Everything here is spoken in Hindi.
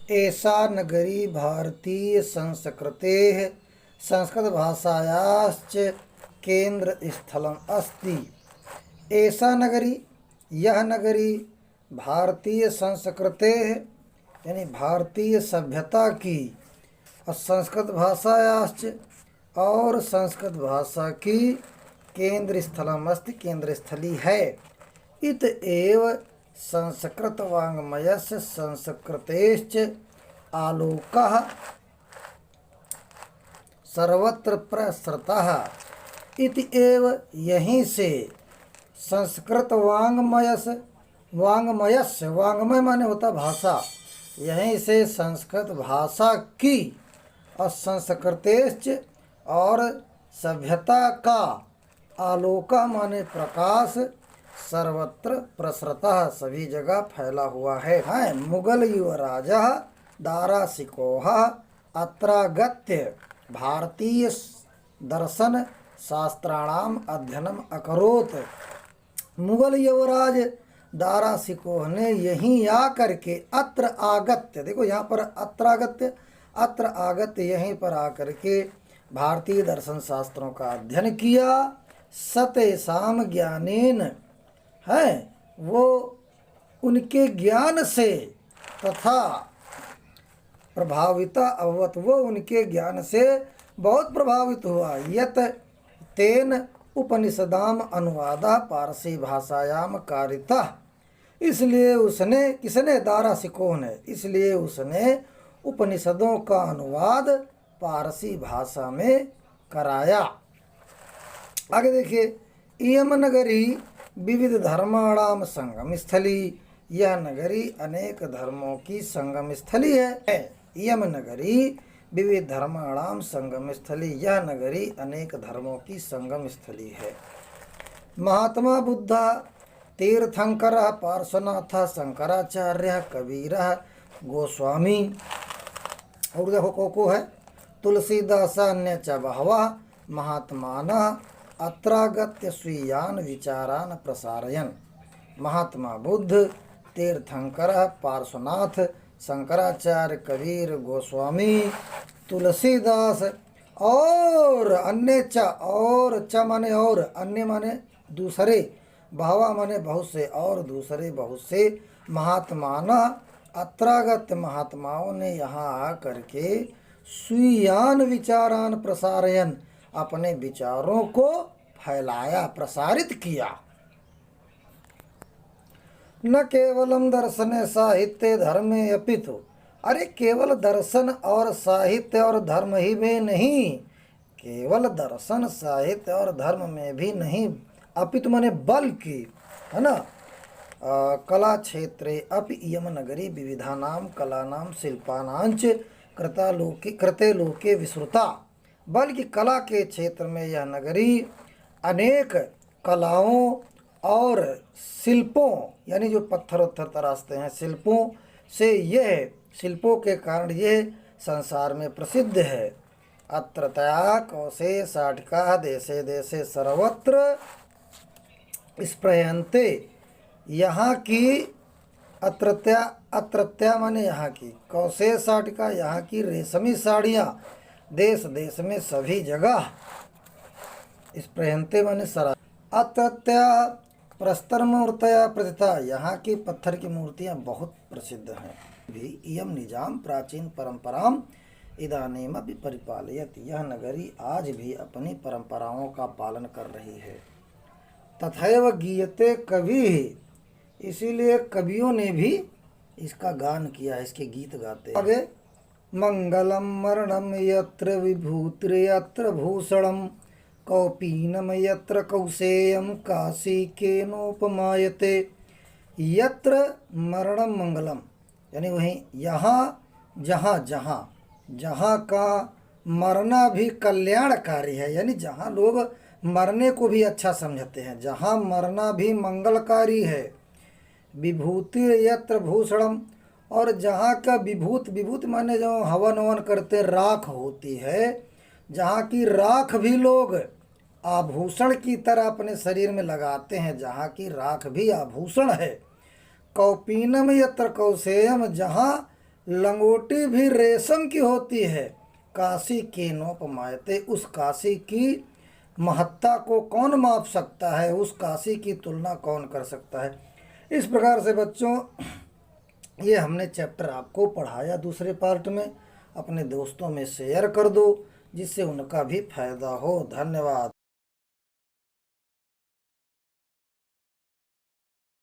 एषा नगरी भारतीय संस्कृतेः संस्कृतभाषायाश्च केन्द्रस्थलम् अस्ति। एषा नगरी, यह नगरी भारतीय संस्कृतेः यानी भारतीय सभ्यता की, और संस्कृत भाषायाश्च और संस्कृत भाषा की केंद्र स्थलम अस्ति, केंद्र स्थली है। इत एव संस्कृत वाङ्मयस्य संस्कृतेश्च आलोकः सर्वत्र प्रसृतः। इति एव, यहीं से संस्कृत वाङ्मयस्य, वाङ्मय माने होता भाषा, यहीं से संस्कृत भाषा की और संस्कृतेश्च और सभ्यता का आलोक माने प्रकाश सर्वत्र प्रसृतः सभी जगह फैला हुआ है। मुगल युवराज दारा शिकोह अत्रागत्य भारतीय दर्शन शास्त्राणाम अध्ययनम अकरोत्। मुगल युवराज दारा शिकोह ने यहीं आकर के अत्र आगत्य, देखो यहाँ पर अत्र आगत्य यहीं पर आकर के भारतीय दर्शन शास्त्रों का अध्ययन किया। सतेषाम ज्ञानेन है, वो उनके ज्ञान से तथा प्रभाविता अभवत, वो उनके ज्ञान से बहुत प्रभावित हुआ। यत तेन उपनिषदाम अनुवादा पारसी भाषायाम कारितः, इसलिए उसने, किसने, दारा शिकोह ने, इसलिए उसने उपनिषदों का अनुवाद पारसी भाषा में कराया। आगे देखिए, इयम नगरी विविध धर्माणाम संगम स्थली, यह नगरी अनेक धर्मों की संगम स्थली है। इयम नगरी विविध धर्माणाम संगम स्थली, यह नगरी अनेक धर्मों की संगम स्थली है। महात्मा बुद्धा तीर्थंकर पार्श्वनाथ शंकराचार्य कबीर गोस्वामी, और देखो को है तुलसीदास अन्य च बहवः महात्मानः अत्रागत्य स्वीयान विचारान प्रसारयन्। महात्मा बुद्ध, तीर्थंकर, पार्श्वनाथ, शंकराचार्य, कबीर गोस्वामी, तुलसीदास और अन्य च, और च माने और, अन्य माने दूसरे, बहवा माने बहुत से, और दूसरे बहुत से, महात्माना अत्रागत महात्माओं ने यहाँ आकर के स्वीयान विचारान प्रसारयन, अपने विचारों को फैलाया, प्रसारित किया। न केवलम दर्शने साहित्य धर्मे अपितु, अरे केवल दर्शन और साहित्य और धर्म ही में नहीं, केवल दर्शन साहित्य और धर्म में भी नहीं, अपितु माने बल्कि, है ना, कला क्षेत्रे अपि इयम नगरी विविधानां कलानां शिल्पानांच कृते लोके विश्रुता, बल्कि कला के क्षेत्र में यह नगरी अनेक कलाओं और शिल्पों, यानी जो पत्थर उत्थर तराशते हैं शिल्पों से, यह शिल्पों के कारण यह संसार में प्रसिद्ध है। अत्र तया कौशे साटिका देशे देशे सर्वत्र स्प्रयन्ते, यहाँ की अत्रत्या माने यहाँ की, कौशे साटिका यहाँ की रेशमी साड़ियाँ देश देश में सभी जगह, स्प्रयन्ते माने सरा, अत्रत्या प्रस्तर मूर्तया प्रतिष्ठा, यहाँ की पत्थर की मूर्तियाँ बहुत प्रसिद्ध हैं। भी इयम निजाम प्राचीन परंपराम इदानीमपि परिपालयति, यह नगरी आज भी अपनी परंपराओं का पालन कर रही है। तथैव गीयते कवि, इसीलिए कवियों ने भी इसका गान किया है, इसके गीत गाते हैं। आगे, मंगलम मरणम यत्र विभूतिर यत्र भूषणम कौपीनम यत्र कौशेयम काशी केनोपमायते। यत्र मरणम मंगलम, यानी वहीं, यहाँ जहाँ जहाँ जहाँ का मरना भी कल्याणकारी है, यानी जहाँ लोग मरने को भी अच्छा समझते हैं, जहाँ मरना भी मंगलकारी है। विभूति यत्र भूषणम, और जहाँ का विभूत, विभूत माने जो हवन हवन करते राख होती है, जहाँ की राख भी लोग आभूषण की तरह अपने शरीर में लगाते हैं, जहाँ की राख भी आभूषण है। कौपीनम यत्र कौशेयम, जहाँ लंगोटी भी रेशम की होती है, काशी के नोपमायते, उस काशी की महत्ता को कौन माप सकता है, उस काशी की तुलना कौन कर सकता है। इस प्रकार से बच्चों ये हमने चैप्टर आपको पढ़ाया दूसरे पार्ट में। अपने दोस्तों में शेयर कर दो जिससे उनका भी फायदा हो। धन्यवाद।